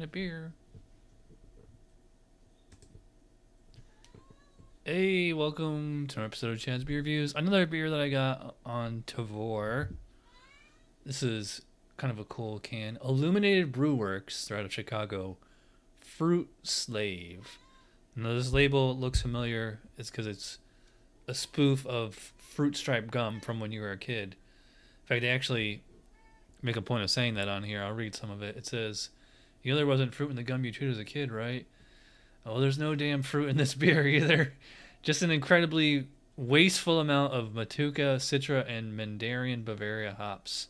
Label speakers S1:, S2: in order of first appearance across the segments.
S1: of beer. Hey, welcome to an episode of Chad's Beer Reviews. Another beer that I got on Tavour. This is kind of a cool can. Illuminated Brew Works, they're out of Chicago. Fruit Slave. Now this label looks familiar. It's because it's a spoof of fruit striped gum from when you were a kid. In fact, they actually make a point of saying that on here. I'll read some of it. It says, "You know there wasn't fruit in the gum you chewed as a kid, right? Oh, there's no damn fruit in this beer either. Just an incredibly wasteful amount of Motueka, Citra and Mandarina Bavaria hops.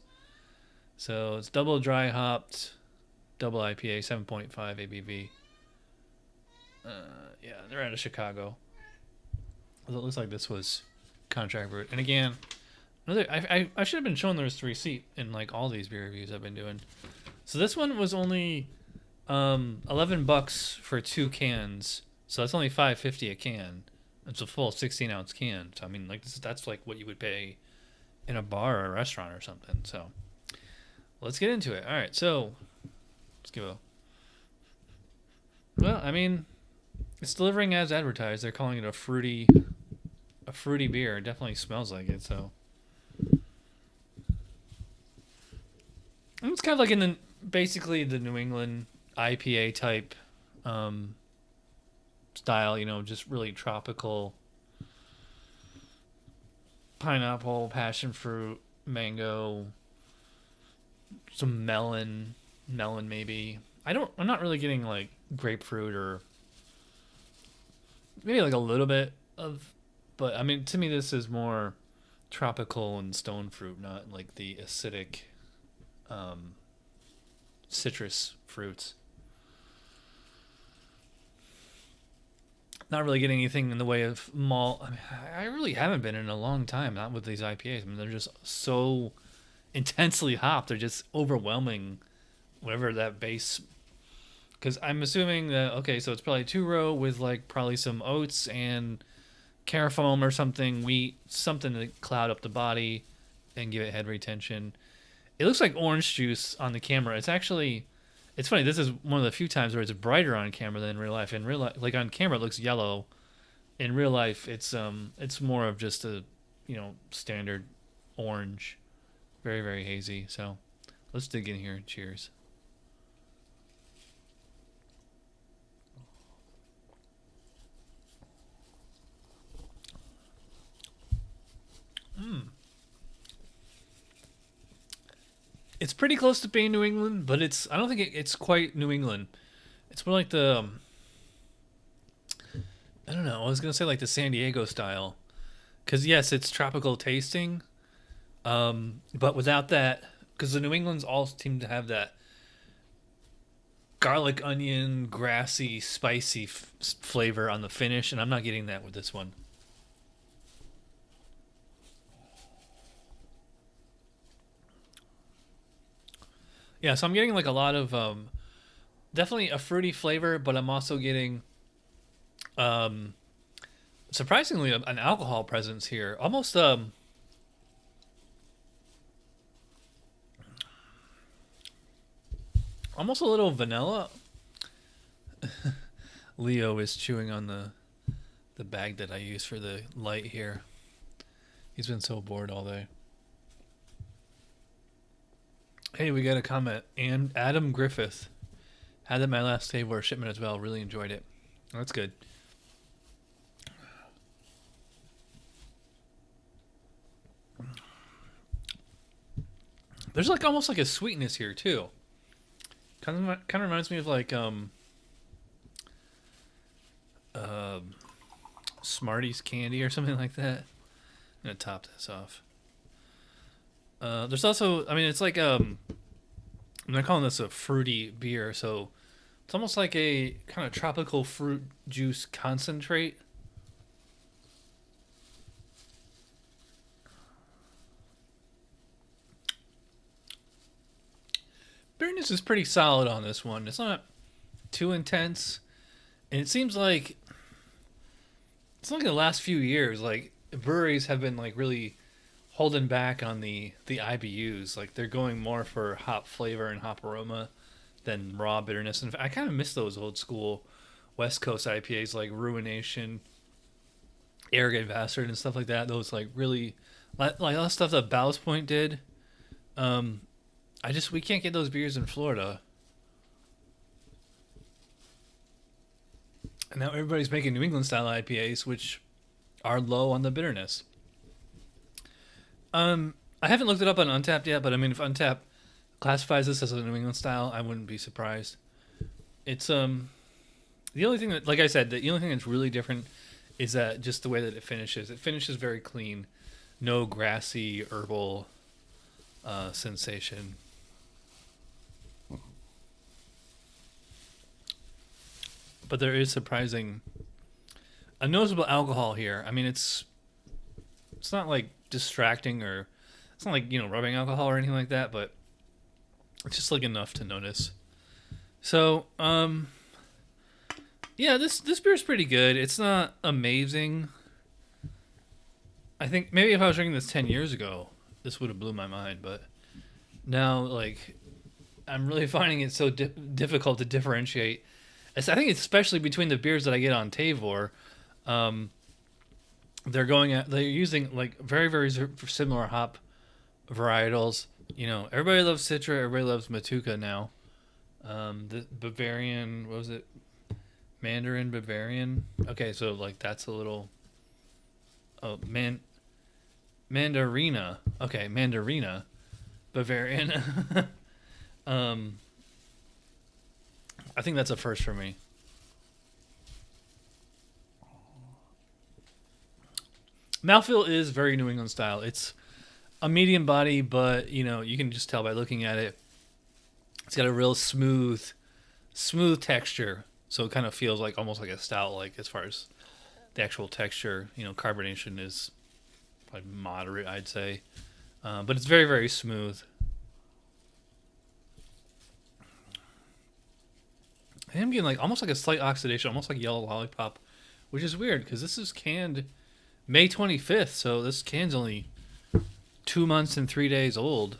S1: So it's double dry hopped, double IPA, 7.5 ABV. Yeah, they're out of Chicago. Although it looks like this was contract brewed. And again, I should have been showing this receipt in like all these beer reviews I've been doing. So this one was only $11 for 2 cans. So that's only $5.50 a can. It's a full 16-ounce can. So I mean, like that's like what you would pay in a bar or a restaurant or something. So let's get into it. All right, so let's give a. Well, I mean, it's delivering as advertised. They're calling it a fruity beer. It definitely smells like it. So and it's kind of like in basically the New England IPA type style, you know, just really tropical. Pineapple, passion fruit, mango, some melon maybe. I'm not really getting like grapefruit or maybe like a little bit of, but I mean, to me this is more tropical and stone fruit, not like the acidic citrus fruits. Not really getting anything in the way of malt. I mean, I really haven't been in a long time, not with these IPAs. I mean, they're just so intensely hopped. They're just overwhelming whatever that base. Because I'm assuming that, okay, so it's probably 2-row with like probably some oats and carafoam or something, wheat, something to cloud up the body and give it head retention. It looks like orange juice on the camera. It's funny, this is one of the few times where it's brighter on camera than in real life. In real life, like on camera, it looks yellow. In real life, it's more of just a, you know, standard orange. Very, very hazy. So let's dig in here. Cheers. It's pretty close to being New England, but I don't think it's quite New England. It's more like the, I don't know, I was going to say like the San Diego style. Because yes, it's tropical tasting, but without that, because the New Englands all seem to have that garlic, onion, grassy, spicy flavor on the finish, and I'm not getting that with this one. Yeah, so I'm getting like a lot of definitely a fruity flavor, but I'm also getting surprisingly an alcohol presence here. Almost almost a little vanilla. Leo is chewing on the bag that I use for the light here. He's been so bored all day. Hey, we got a comment. And Adam Griffith had it my last Tavour shipment as well. Really enjoyed it. That's good. There's like almost like a sweetness here too. Kind of reminds me of like Smarties candy or something like that. I'm gonna top this off. There's also, I mean, it's like I'm not calling this a fruity beer, so it's almost like a kind of tropical fruit juice concentrate. Bitterness is pretty solid on this one. It's not too intense, and it seems like it's like the last few years, like breweries have been like really holding back on the IBUs. Like they're going more for hop flavor and hop aroma than raw bitterness. And I kind of miss those old school West Coast IPAs like Ruination, Arrogant Bastard, and stuff like that. Those like really like all the stuff that Ballast Point did. We can't get those beers in Florida. And now everybody's making New England style IPAs, which are low on the bitterness. I haven't looked it up on Untappd yet, but I mean, if Untappd classifies this as a New England style, I wouldn't be surprised. It's the only thing that, like I said, the only thing that's really different is that just the way that it finishes. It finishes very clean, no grassy herbal sensation. But there is a noticeable alcohol here. I mean, it's not like distracting, or it's not like, rubbing alcohol or anything like that, but it's just like enough to notice. So, yeah, this beer's pretty good. It's not amazing. I think maybe if I was drinking this 10 years ago, this would have blew my mind, but now, like, I'm really finding it so difficult to differentiate. I think especially between the beers that I get on Tavor, they're using like very, very similar hop varietals. Everybody loves Citra, everybody loves Motueka now. The Bavarian, what was it? Mandarin Bavarian. Okay, so like that's a little. Oh, Mandarina. Okay, Mandarina Bavarian. I think that's a first for me. Mouthfeel is very New England style. It's a medium body, but you can just tell by looking at it. It's got a real smooth texture, so it kind of feels like almost like a stout. Like as far as the actual texture, carbonation is like moderate, I'd say, but it's very, very smooth. I am getting like almost like a slight oxidation, almost like yellow lollipop, which is weird because this is canned May 25th, so this can's only 2 months and 3 days old.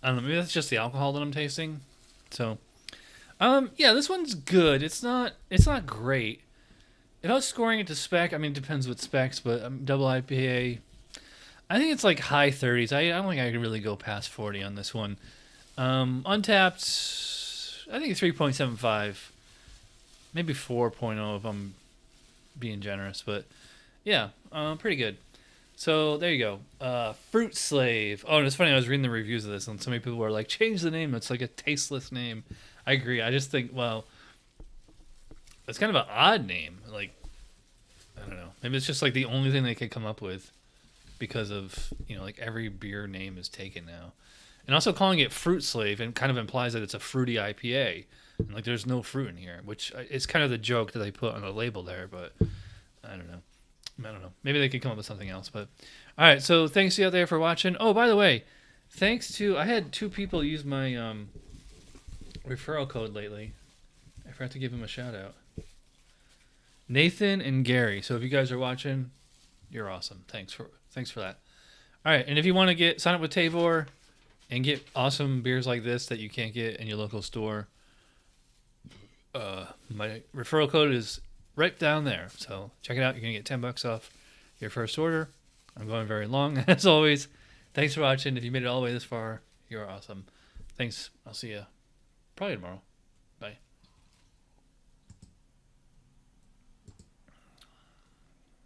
S1: I don't know, maybe that's just the alcohol that I'm tasting. So, yeah, this one's good. It's not great. If I was scoring it to spec, I mean, it depends what specs, but double IPA, I think it's like high 30s. I don't think I can really go past 40 on this one. Untappd, I think 3.75, maybe 4.0 if I'm being generous, but yeah, pretty good. So there you go. Fruit Slave. Oh, and it's funny, I was reading the reviews of this, and so many people were like, change the name. It's like a tasteless name. I agree. I just think, well, it's kind of an odd name. Like, I don't know. Maybe it's just like the only thing they could come up with because of, like every beer name is taken now. And also calling it Fruit Slave and kind of implies that it's a fruity IPA. And like there's no fruit in here, which is kind of the joke that they put on the label there, but I don't know. Maybe they could come up with something else. But all right, so thanks to you out there for watching. Oh, by the way, I had 2 people use my referral code lately. I forgot to give them a shout out. Nathan and Gary. So if you guys are watching, you're awesome. Thanks for that. All right, and if you want to sign up with Tavor and get awesome beers like this that you can't get in your local store, my referral code is right down there. So check it out. You're going to get $10 off your first order. I'm going very long, as always. Thanks for watching. If you made it all the way this far, you're awesome. Thanks. I'll see you probably tomorrow.